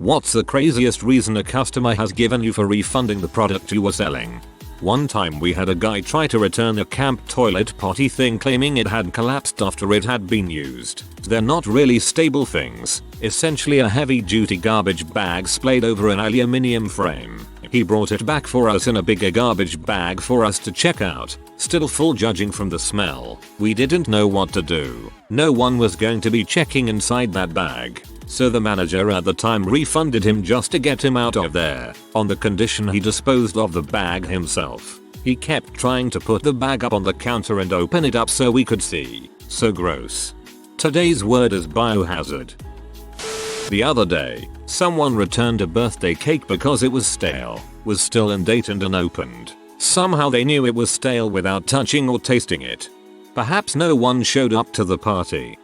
What's the craziest reason a customer has given you for refunding the product you were selling? One time we had a guy try to return a camp toilet potty thing claiming it had collapsed after it had been used. They're not really stable things, essentially a heavy duty garbage bag splayed over an aluminium frame. He brought it back for us in a bigger garbage bag for us to check out, still full judging from the smell. We didn't know what to do. No one was going to be checking inside that bag. So the manager at the time refunded him just to get him out of there, on the condition he disposed of the bag himself. He kept trying to put the bag up on the counter and open it up so we could see. So gross. Today's word is biohazard. The other day, someone returned a birthday cake because it was stale, was still in date and unopened. Somehow they knew it was stale without touching or tasting it. Perhaps no one showed up to the party.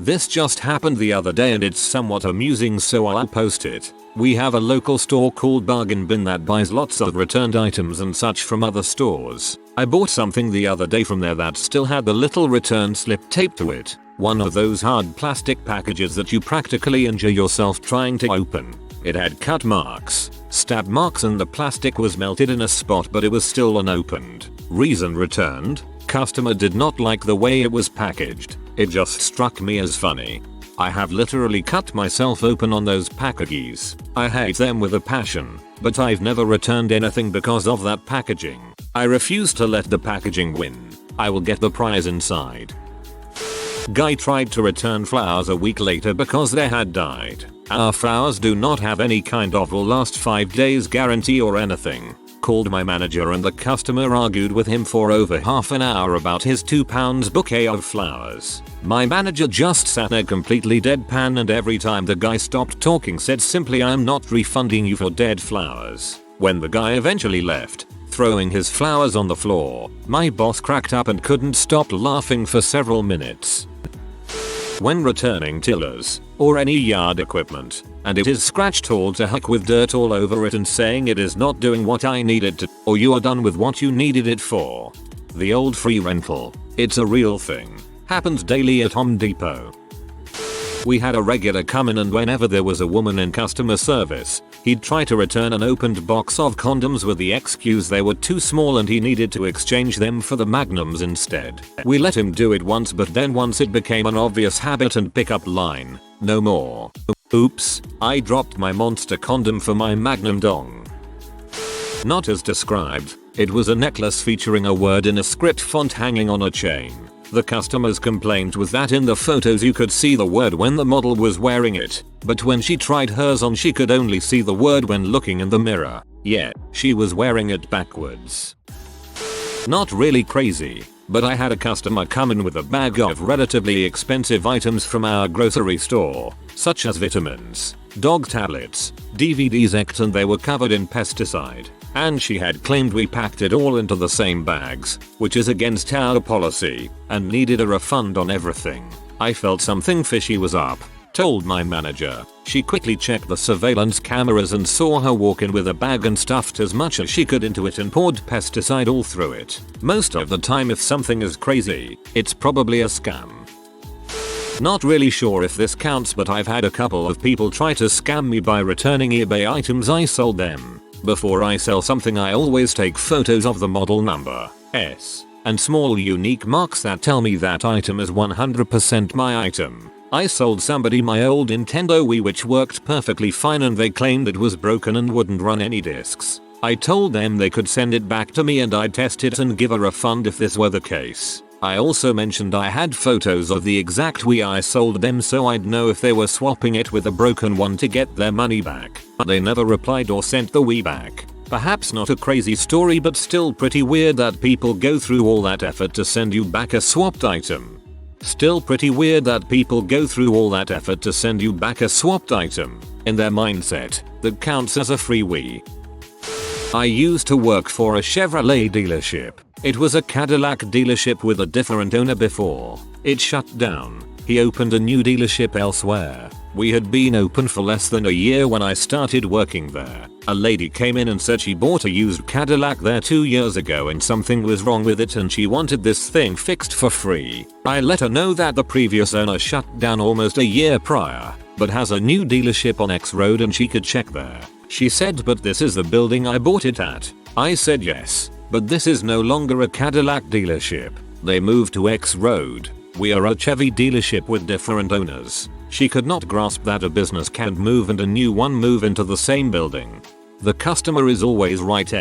This just happened the other day and it's somewhat amusing, so I'll post it. We have a local store called Bargain Bin that buys lots of returned items and such from other stores. I bought something the other day from there that still had the little return slip taped to it. One of those hard plastic packages that you practically injure yourself trying to open. It had cut marks, stab marks, and the plastic was melted in a spot, but it was still unopened. Reason returned: customer did not like the way it was packaged. It just struck me as funny. I have literally cut myself open on those packages. I hate them with a passion, but I've never returned anything because of that packaging. I refuse to let the packaging win. I will get the prize inside. Guy tried to return flowers a week later because they had died. Our flowers do not have any kind of will last 5 days guarantee or anything. Called my manager and the customer argued with him for over half an hour about his £2 bouquet of flowers. My manager just sat there completely deadpan, and every time the guy stopped talking said simply, "I'm not refunding you for dead flowers." When the guy eventually left, throwing his flowers on the floor, my boss cracked up and couldn't stop laughing for several minutes. When returning tillers, or any yard equipment, and it is scratched all to heck with dirt all over it and saying it is not doing what I need it to, or you are done with what you needed it for. The old free rental. It's a real thing. Happens daily at Home Depot. We had a regular come in, and whenever there was a woman in customer service, he'd try to return an opened box of condoms with the excuse they were too small and he needed to exchange them for the magnums instead. We let him do it once, but then once it became an obvious habit and pickup line, no more. Oops, I dropped my monster condom for my magnum dong. Not as described, it was a necklace featuring a word in a script font hanging on a chain. The customer's complaint was that in the photos you could see the word when the model was wearing it, but when she tried hers on she could only see the word when looking in the mirror. Yeah, she was wearing it backwards. Not really crazy, but I had a customer come in with a bag of relatively expensive items from our grocery store, such as vitamins, dog tablets, DVDs, and they were covered in pesticide. And she had claimed we packed it all into the same bags, which is against our policy, and needed a refund on everything. I felt something fishy was up, told my manager. She quickly checked the surveillance cameras and saw her walk in with a bag and stuffed as much as she could into it and poured pesticide all through it. Most of the time, if something is crazy, it's probably a scam. Not really sure if this counts, but I've had a couple of people try to scam me by returning eBay items I sold them. Before I sell something, I always take photos of the model number, S, and small unique marks that tell me that item is 100% my item. I sold somebody my old Nintendo Wii, which worked perfectly fine, and they claimed it was broken and wouldn't run any discs. I told them they could send it back to me and I'd test it and give a refund if this were the case. I also mentioned I had photos of the exact Wii I sold them so I'd know if they were swapping it with a broken one to get their money back, but they never replied or sent the Wii back. Perhaps not a crazy story, but still pretty weird that people go through all that effort to send you back a swapped item. Still pretty weird that people go through all that effort to send you back a swapped item. In their mindset, that counts as a free Wii. I used to work for a Chevrolet dealership. It was a Cadillac dealership with a different owner before. It shut down. He opened a new dealership elsewhere. We had been open for less than a year when I started working there. A lady came in and said she bought a used Cadillac there 2 years ago and something was wrong with it and she wanted this thing fixed for free. I let her know that the previous owner shut down almost a year prior. but has a new dealership on X Road and she could check there. She said, but this is the building I bought it at. I said yes, but this is no longer a Cadillac dealership. They moved to X Road. We are a Chevy dealership with different owners. She could not grasp that a business can't move and a new one move into the same building. The customer is always right.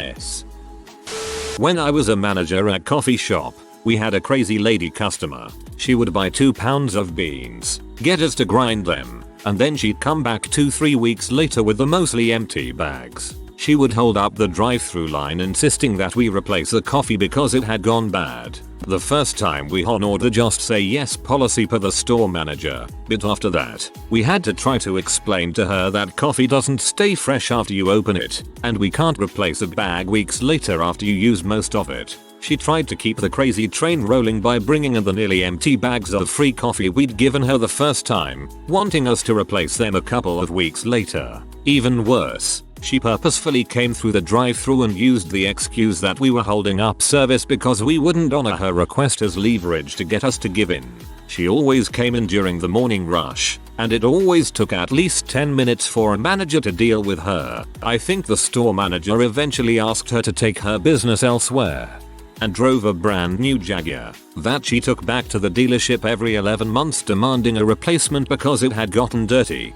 When I was a manager at coffee shop, we had a crazy lady customer. She would buy 2 pounds of beans, get us to grind them, and then she'd come back 2-3 weeks later with the mostly empty bags. She would hold up the drive-through line insisting that we replace the coffee because it had gone bad. The first time we honored the just say yes policy per the store manager, but after that, we had to try to explain to her that coffee doesn't stay fresh after you open it, and we can't replace a bag weeks later after you use most of it. She tried to keep the crazy train rolling by bringing in the nearly empty bags of free coffee we'd given her the first time, wanting us to replace them a couple of weeks later. Even worse, she purposefully came through the drive-thru and used the excuse that we were holding up service because we wouldn't honor her request as leverage to get us to give in. She always came in during the morning rush, and it always took at least 10 minutes for a manager to deal with her. I think the store manager eventually asked her to take her business elsewhere and drove a brand new Jaguar that she took back to the dealership every 11 months demanding a replacement because it had gotten dirty.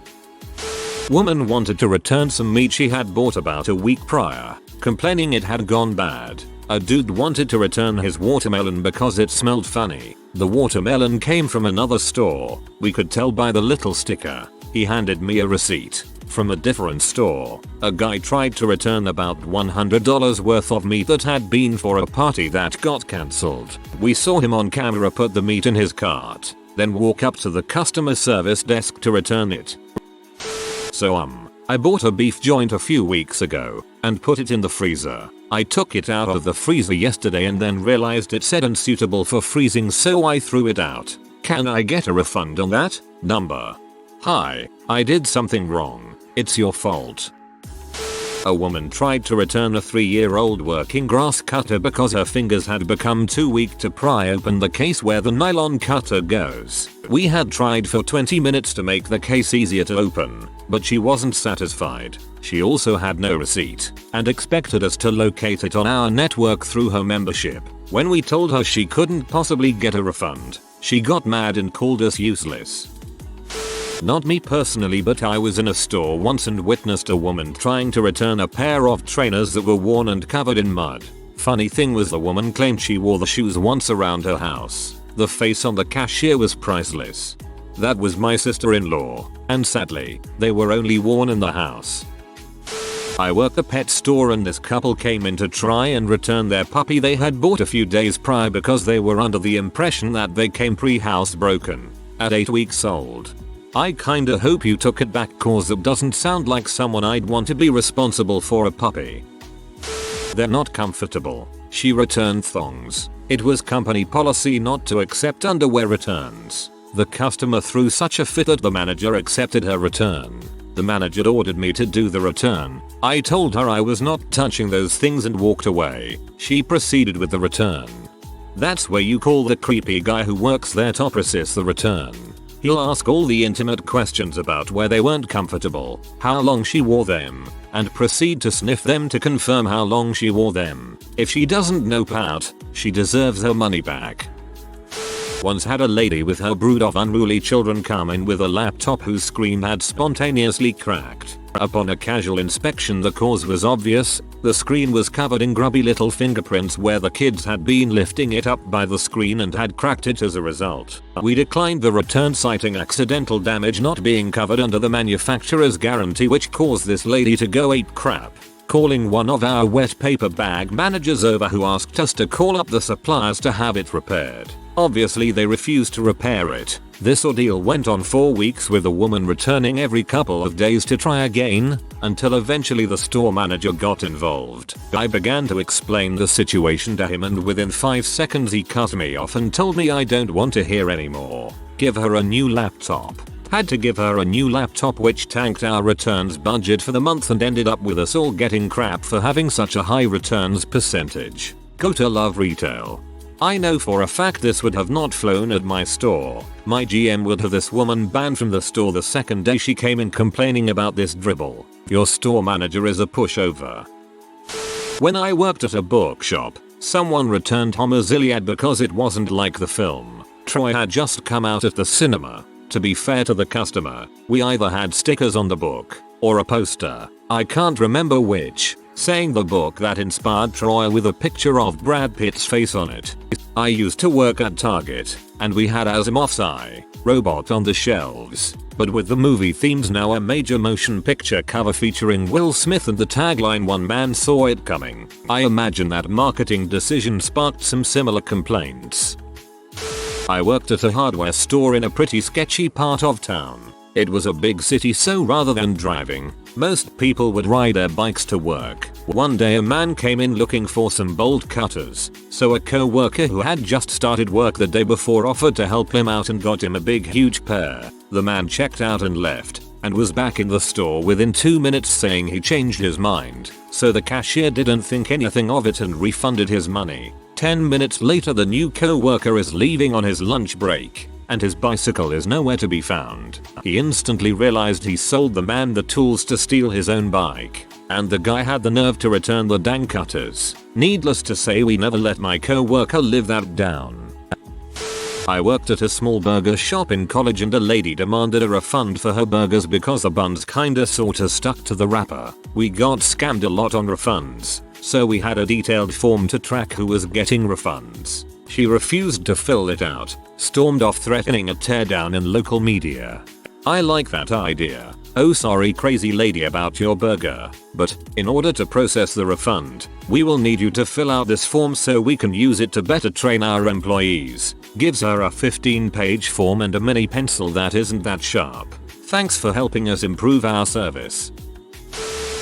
Woman wanted to return some meat she had bought about a week prior, complaining it had gone bad. A dude wanted to return his watermelon because it smelled funny. The watermelon came from another store. We could tell by the little sticker. He handed me a receipt from a different store. A guy tried to return about $100 worth of meat that had been for a party that got cancelled. We saw him on camera put the meat in his cart, then walk up to the customer service desk to return it. So I bought a beef joint a few weeks ago and put it in the freezer. I took it out of the freezer yesterday and then realized it said unsuitable for freezing, so I threw it out. Can I get a refund on that? Number. Hi, I did something wrong. It's your fault. A woman tried to return a 3-year-old working grass cutter because her fingers had become too weak to pry open the case where the nylon cutter goes. We had tried for 20 minutes to make the case easier to open, but she wasn't satisfied. She also had no receipt and expected us to locate it on our network through her membership. When we told her she couldn't possibly get a refund, she got mad and called us useless. Not me personally, but I was in a store once and witnessed a woman trying to return a pair of trainers that were worn and covered in mud. Funny thing was, the woman claimed she wore the shoes once around her house. The face on the cashier was priceless. That was my sister-in-law, and sadly, they were only worn in the house. I work a pet store and this couple came in to try and return their puppy they had bought a few days prior because they were under the impression that they came pre-housebroken at 8 weeks old. I kinda hope you took it back, cause it doesn't sound like someone I'd want to be responsible for a puppy. They're not comfortable. She returned thongs. It was company policy not to accept underwear returns. The customer threw such a fit that the manager accepted her return. The manager ordered me to do the return. I told her I was not touching those things and walked away. She proceeded with the return. That's where you call the creepy guy who works there to process the return. He'll ask all the intimate questions about where they weren't comfortable, how long she wore them, and proceed to sniff them to confirm how long she wore them. If she doesn't nope out, she deserves her money back. Once had a lady with her brood of unruly children come in with a laptop whose screen had spontaneously cracked. Upon a casual inspection, the cause was obvious. The screen was covered in grubby little fingerprints where the kids had been lifting it up by the screen and had cracked it as a result. We declined the return, citing accidental damage not being covered under the manufacturer's guarantee, which caused this lady to go ape crap, calling one of our wet paper bag managers over, who asked us to call up the suppliers to have it repaired. Obviously they refused to repair it. This ordeal went on 4 weeks, with the woman returning every couple of days to try again, until eventually the store manager got involved. I began to explain the situation to him and within 5 seconds he cut me off and told me I don't want to hear anymore. Give her a new laptop. Had to give her a new laptop, which tanked our returns budget for the month and ended up with us all getting crap for having such a high returns percentage. Go to love retail. I know for a fact this would have not flown at my store. My GM would have this woman banned from the store the second day she came in complaining about this dribble. Your store manager is a pushover. When I worked at a bookshop, someone returned Homer's Iliad because it wasn't like the film. Troy had just come out at the cinema. To be fair to the customer, we either had stickers on the book or a poster, I can't remember which, saying the book that inspired Troy with a picture of Brad Pitt's face on it. I used to work at Target, and we had Asimov's I, Robot on the shelves, but with the movie themes now a major motion picture cover featuring Will Smith and the tagline "One man saw it coming." I imagine that marketing decision sparked some similar complaints. I worked at a hardware store in a pretty sketchy part of town. It was a big city, so rather than driving, most people would ride their bikes to work. One day a man came in looking for some bolt cutters, so a co-worker who had just started work the day before offered to help him out and got him a big huge pair. The man checked out and left, and was back in the store within 2 minutes saying he changed his mind, so the cashier didn't think anything of it and refunded his money. 10 minutes later the new co-worker is leaving on his lunch break, and his bicycle is nowhere to be found. He instantly realized he sold the man the tools to steal his own bike, and the guy had the nerve to return the dang cutters. Needless to say, we never let my co-worker live that down. I worked at a small burger shop in college and a lady demanded a refund for her burgers because the buns kinda sorta stuck to the wrapper. We got scammed a lot on refunds, so we had a detailed form to track who was getting refunds. She refused to fill it out, stormed off threatening a teardown in local media. I like that idea. Oh, sorry crazy lady about your burger, but in order to process the refund, we will need you to fill out this form so we can use it to better train our employees. Gives her a 15-page form and a mini pencil that isn't that sharp. Thanks for helping us improve our service.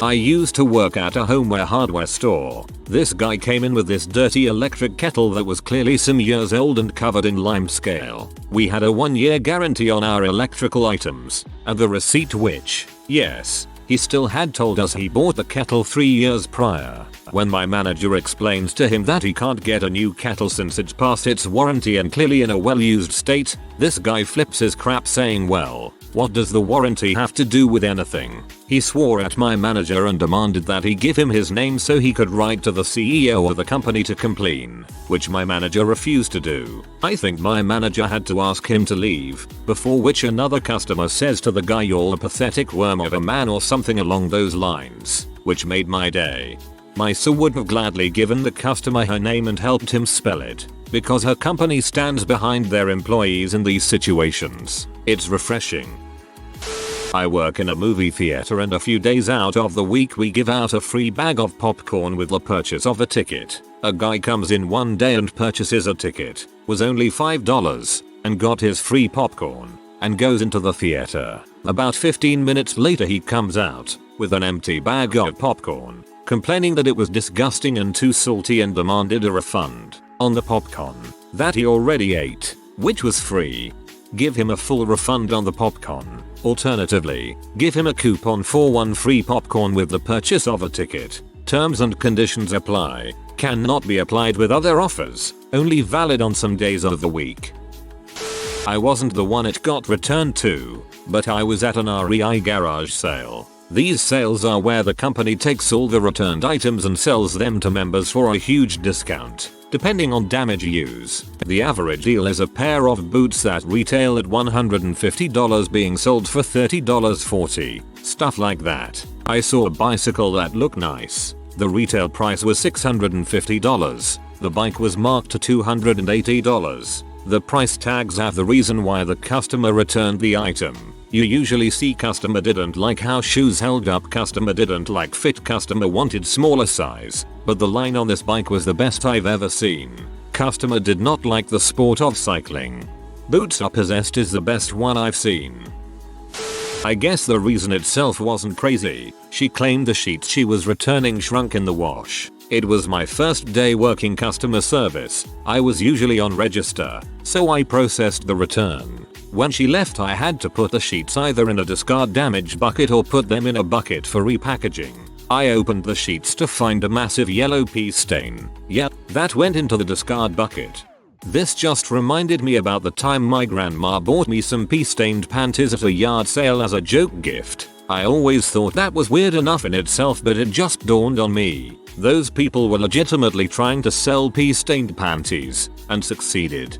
I used to work at a homeware hardware store. This guy came in with this dirty electric kettle that was clearly some years old and covered in lime scale. We had a 1-year guarantee on our electrical items, and the receipt which, yes, he still had told us he bought the kettle 3 years prior. When my manager explains to him that he can't get a new kettle since it's past its warranty and clearly in a well-used state, this guy flips his crap saying, well, what does the warranty have to do with anything? He swore at my manager and demanded that he give him his name so he could write to the CEO of the company to complain, which my manager refused to do. I think my manager had to ask him to leave, before which another customer says to the guy, "You're a pathetic worm of a man," or something along those lines, which made my day. My sir would have gladly given the customer her name and helped him spell it, because her company stands behind their employees in these situations. It's refreshing. I work in a movie theater and a few days out of the week we give out a free bag of popcorn with the purchase of a ticket. A guy comes in one day and purchases a ticket, was only $5, and got his free popcorn, and goes into the theater. About 15 minutes later he comes out with an empty bag of popcorn, complaining that it was disgusting and too salty and demanded a refund on the popcorn that he already ate, which was free. Give him a full refund on the popcorn. Alternatively, give him a coupon for 1 free popcorn with the purchase of a ticket. Terms and conditions apply. Cannot be applied with other offers. Only valid on some days of the week. I wasn't the one it got returned to, but I was at an REI garage sale. These sales are where the company takes all the returned items and sells them to members for a huge discount, depending on damage use. The average deal is a pair of boots that retail at $150 being sold for $30-40, stuff like that. I saw a bicycle that looked nice. The retail price was $650. The bike was marked to $280. The price tags have the reason why the customer returned the item. You usually see customer didn't like how shoes held up, customer didn't like fit, customer wanted smaller size, but the line on this bike was the best I've ever seen. Customer did not like the sport of cycling. Boots are possessed is the best one I've seen. I guess the reason itself wasn't crazy. She claimed the sheets she was returning shrunk in the wash. It was my first day working customer service. I was usually on register, so I processed the return. When she left I had to put the sheets either in a discard damage bucket or put them in a bucket for repackaging. I opened the sheets to find a massive yellow pea stain. Yep, that went into the discard bucket. This just reminded me about the time my grandma bought me some pea-stained panties at a yard sale as a joke gift. I always thought that was weird enough in itself, but it just dawned on me. Those people were legitimately trying to sell pea-stained panties, and succeeded.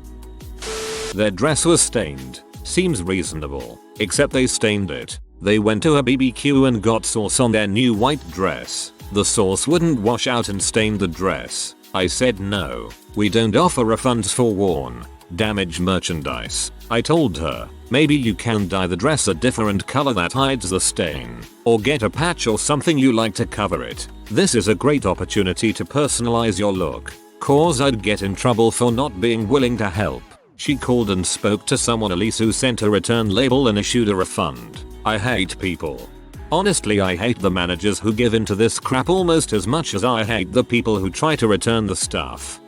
Their dress was stained. Seems reasonable. Except they stained it. They went to a BBQ and got sauce on their new white dress. The sauce wouldn't wash out and stained the dress. I said no. We don't offer refunds for worn, damaged merchandise. I told her, maybe you can dye the dress a different color that hides the stain. Or get a patch or something you like to cover it. This is a great opportunity to personalize your look. Cause I'd get in trouble for not being willing to help. She called and spoke to someone Elise who sent a return label and issued a refund. I hate people. Honestly, I hate the managers who give into this crap almost as much as I hate the people who try to return the stuff.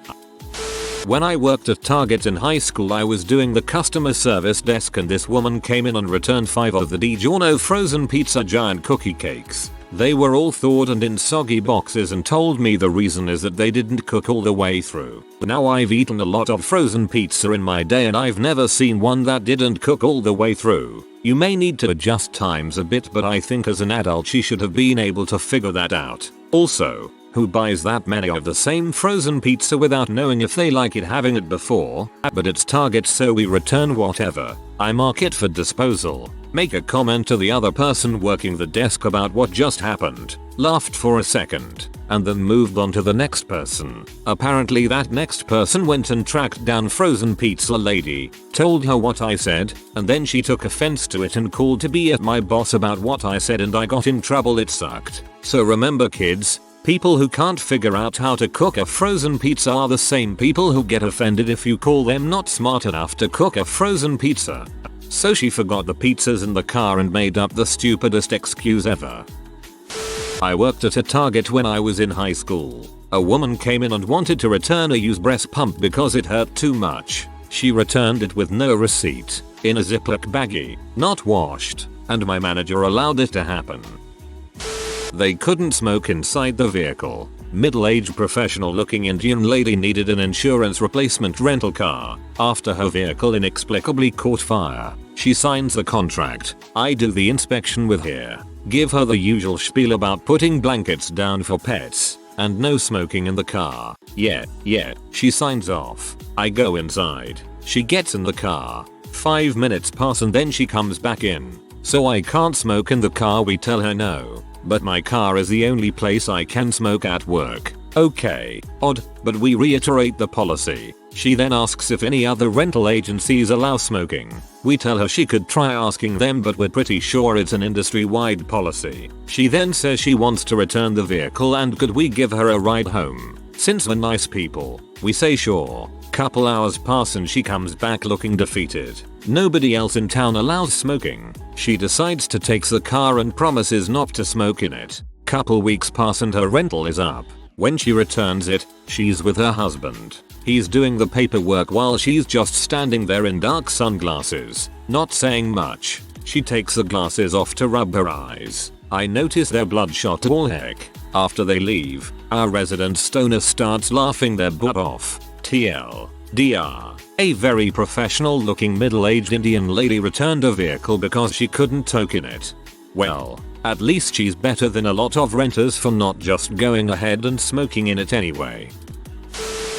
When I worked at Target in high school, I was doing the customer service desk and this woman came in and returned 5 of the DiGiorno frozen pizza giant cookie cakes. They were all thawed and in soggy boxes and told me the reason is that they didn't cook all the way through. Now I've eaten a lot of frozen pizza in my day and I've never seen one that didn't cook all the way through. You may need to adjust times a bit, but I think as an adult she should have been able to figure that out. Also, who buys that many of the same frozen pizza without knowing if they like it having it before? But it's Target, so we return whatever. I mark it for disposal. Make a comment to the other person working the desk about what just happened. Laughed for a second. And then moved on to the next person. Apparently that next person went and tracked down frozen pizza lady, told her what I said, and then she took offense to it and called to be at my boss about what I said and I got in trouble. It sucked. So remember kids, people who can't figure out how to cook a frozen pizza are the same people who get offended if you call them not smart enough to cook a frozen pizza. So she forgot the pizzas in the car and made up the stupidest excuse ever. I worked at a Target when I was in high school. A woman came in and wanted to return a used breast pump because it hurt too much. She returned it with no receipt, in a Ziploc baggie, not washed, and my manager allowed it to happen. They couldn't smoke inside the vehicle. Middle-aged professional-looking Indian lady needed an insurance replacement rental car after her vehicle inexplicably caught fire. She signs the contract. I do the inspection with her. Give her the usual spiel about putting blankets down for pets and no smoking in the car. Yeah, she signs off. I go inside. She gets in the car. 5 minutes pass and then she comes back in. So I can't smoke in the car. We tell her no. But my car is the only place I can smoke at work. Okay, odd, but we reiterate the policy. She then asks if any other rental agencies allow smoking. We tell her she could try asking them, but we're pretty sure it's an industry-wide policy. She then says she wants to return the vehicle and could we give her a ride home. Since we're nice people, we say sure. Couple hours pass and she comes back looking defeated. Nobody else in town allows smoking. She decides to take the car and promises not to smoke in it. Couple weeks pass and her rental is up. When she returns it, she's with her husband. He's doing the paperwork while she's just standing there in dark sunglasses, not saying much. She takes the glasses off to rub her eyes. I notice they're bloodshot all heck. After they leave, our resident stoner starts laughing their butt off. TLDR. A very professional looking middle-aged Indian lady returned a vehicle because she couldn't token it. Well, at least she's better than a lot of renters for not just going ahead and smoking in it anyway.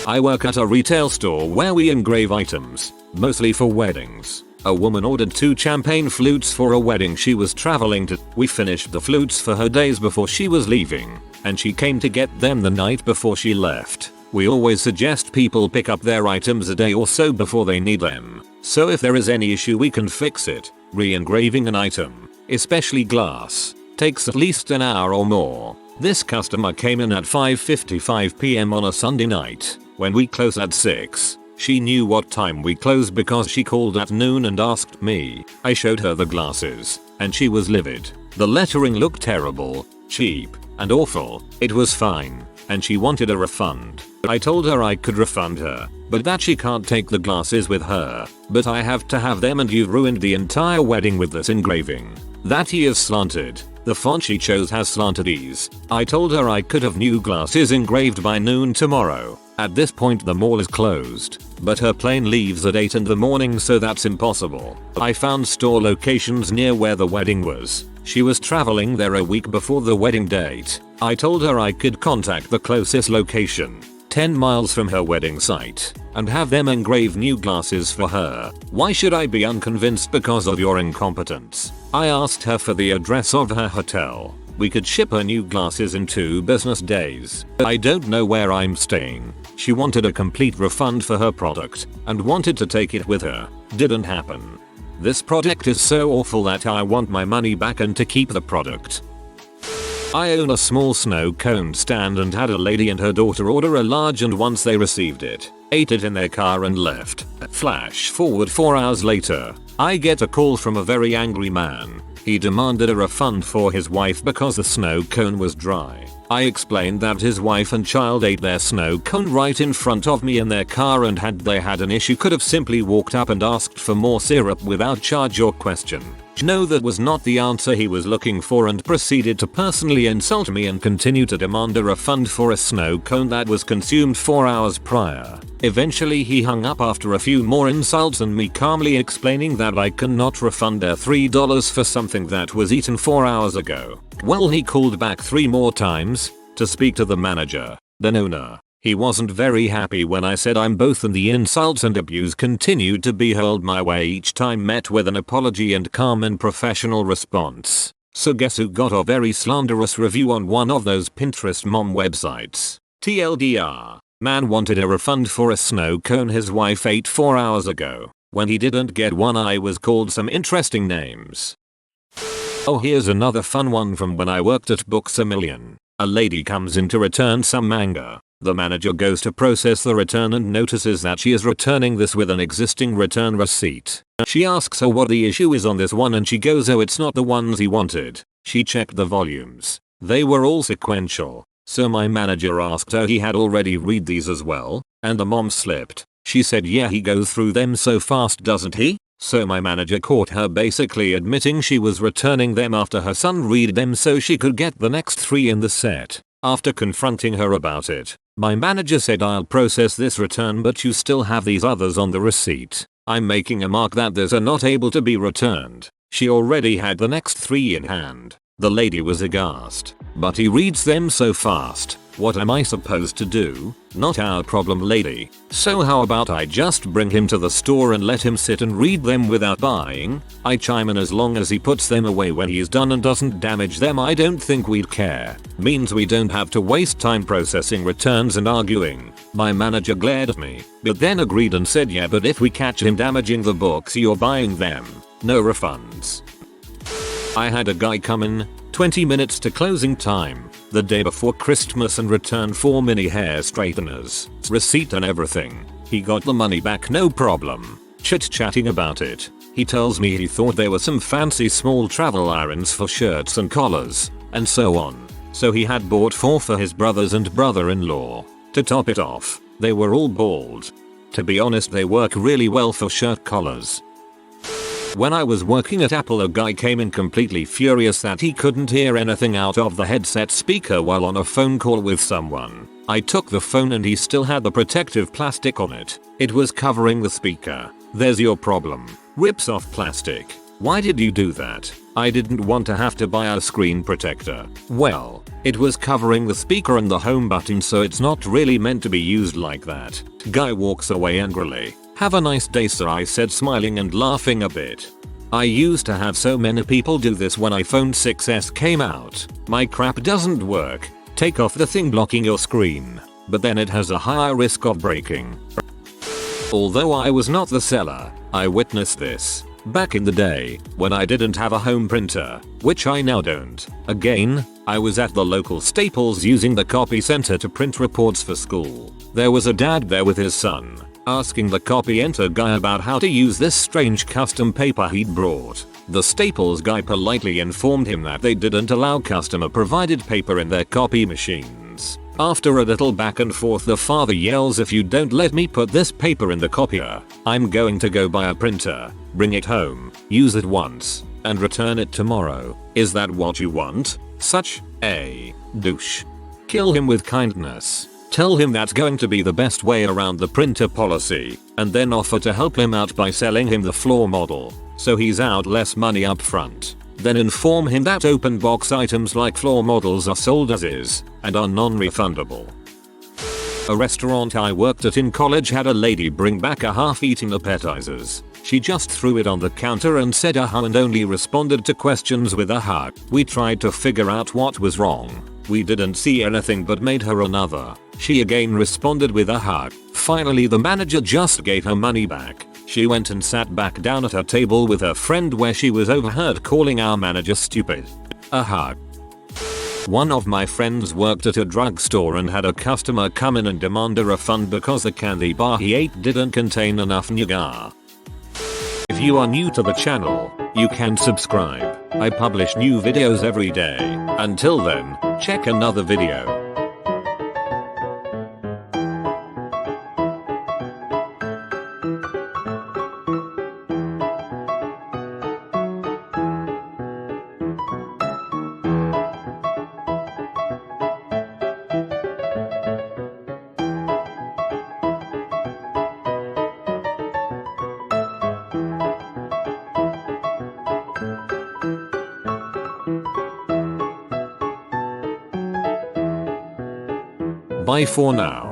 I work at a retail store where we engrave items, mostly for weddings. A woman ordered 2 champagne flutes for a wedding she was traveling to. We finished the flutes for her days before she was leaving, and she came to get them the night before she left. We always suggest people pick up their items a day or so before they need them. So if there is any issue we can fix it. Re-engraving an item, especially glass, takes at least an hour or more. This customer came in at 5:55 PM on a Sunday night, when we close at 6. She knew what time we close because she called at noon and asked me. I showed her the glasses, and she was livid. The lettering looked terrible, cheap, and awful. It was fine, and she wanted a refund. I told her I could refund her, but that she can't take the glasses with her. But I have to have them and you've ruined the entire wedding with this engraving. That E is slanted. The font she chose has slanted E's. I told her I could have new glasses engraved by noon tomorrow. At this point the mall is closed. but her plane leaves at 8 in the morning, so that's impossible. I found store locations near where the wedding was. She was traveling there a week before the wedding date. I told her I could contact the closest location, 10 miles from her wedding site, and have them engrave new glasses for her. Why should I be unconvinced because of your incompetence? I asked her for the address of her hotel. We could ship her new glasses in 2 business days. I don't know where I'm staying. She wanted a complete refund for her product and wanted to take it with her. Didn't happen. This product is so awful that I want my money back and to keep the product. I own a small snow cone stand and had a lady and her daughter order a large, and once they received it, ate it in their car and left. Flash forward 4 hours later, I get a call from a very angry man. He demanded a refund for his wife because the snow cone was dry. I explained that his wife and child ate their snow cone right in front of me in their car, and had they had an issue could have simply walked up and asked for more syrup without charge or question. No, that was not the answer he was looking for, and proceeded to personally insult me and continue to demand a refund for a snow cone that was consumed 4 hours prior. Eventually he hung up after a few more insults and me calmly explaining that I cannot refund her $3 for something that was eaten 4 hours ago. Well, he called back 3 more times to speak to the manager, then owner. He wasn't very happy when I said I'm both, and the insults and abuse continued to be hurled my way, each time met with an apology and calm and professional response. So guess who got a very slanderous review on one of those Pinterest mom websites? TLDR. Man wanted a refund for a snow cone his wife ate 4 hours ago. When he didn't get one, I was called some interesting names. Oh, here's another fun one from when I worked at Books A Million. A lady comes in to return some manga. The manager goes to process the return and notices that she is returning this with an existing return receipt. She asks her what the issue is on this one, and she goes, oh, it's not the ones he wanted. She checked the volumes. They were all sequential. So my manager asked her he had already read these as well, and the mom slipped. She said, yeah, he goes through them so fast, doesn't he? So my manager caught her basically admitting she was returning them after her son read them so she could get the next 3 in the set. After confronting her about it, my manager said, I'll process this return, but you still have these others on the receipt. I'm making a mark that these are not able to be returned. She already had the next 3 in hand. The lady was aghast. But he reads them so fast. What am I supposed to do? Not our problem, lady. So how about I just bring him to the store and let him sit and read them without buying? I chime in, as long as he puts them away when he's done and doesn't damage them, I don't think we'd care. Means we don't have to waste time processing returns and arguing. My manager glared at me, but then agreed and said, yeah, but if we catch him damaging the books, you're buying them. No refunds. I had a guy come in 20 minutes to closing time the day before Christmas and return 4 mini hair straighteners, receipt and everything. He got the money back, no problem. Chit-chatting about it, he tells me he thought there were some fancy small travel irons for shirts and collars, and so on. So he had bought 4 for his brothers and brother-in-law. To top it off, they were all bald. To be honest, they work really well for shirt collars. When I was working at Apple, a guy came in completely furious that he couldn't hear anything out of the headset speaker while on a phone call with someone. I took the phone and he still had the protective plastic on it. It was covering the speaker. There's your problem. Rips off plastic. Why did you do that? I didn't want to have to buy a screen protector. Well, it was covering the speaker and the home button, so it's not really meant to be used like that. Guy walks away angrily. Have a nice day, sir, I said, smiling and laughing a bit. I used to have so many people do this when iPhone 6s came out. My crap doesn't work. Take off the thing blocking your screen, but then it has a higher risk of breaking. Although I was not the seller, I witnessed this. Back in the day, when I didn't have a home printer, which I now don't. Again, I was at the local Staples using the copy center to print reports for school. There was a dad there with his son, asking the copy enter guy about how to use this strange custom paper he'd brought. The Staples guy politely informed him that they didn't allow customer provided paper in their copy machines. After a little back and forth, the father yells, if you don't let me put this paper in the copier, I'm going to go buy a printer, bring it home, use it once, and return it tomorrow. Is that what you want? Such a douche. Kill him with kindness. Tell him that's going to be the best way around the printer policy, and then offer to help him out by selling him the floor model, so he's out less money up front. Then inform him that open box items like floor models are sold as is, and are non-refundable. A restaurant I worked at in college had a lady bring back a half-eaten appetizers. She just threw it on the counter and said aha and only responded to questions with aha. We tried to figure out what was wrong. We didn't see anything but made her another. She again responded with aha. Finally the manager just gave her money back. She went and sat back down at her table with her friend where she was overheard calling our manager stupid. Aha. One of my friends worked at a drugstore and had a customer come in and demand a refund because the candy bar he ate didn't contain enough nougat. If you are new to the channel, you can subscribe. I publish new videos every day. Until then, check another video. Bye for now.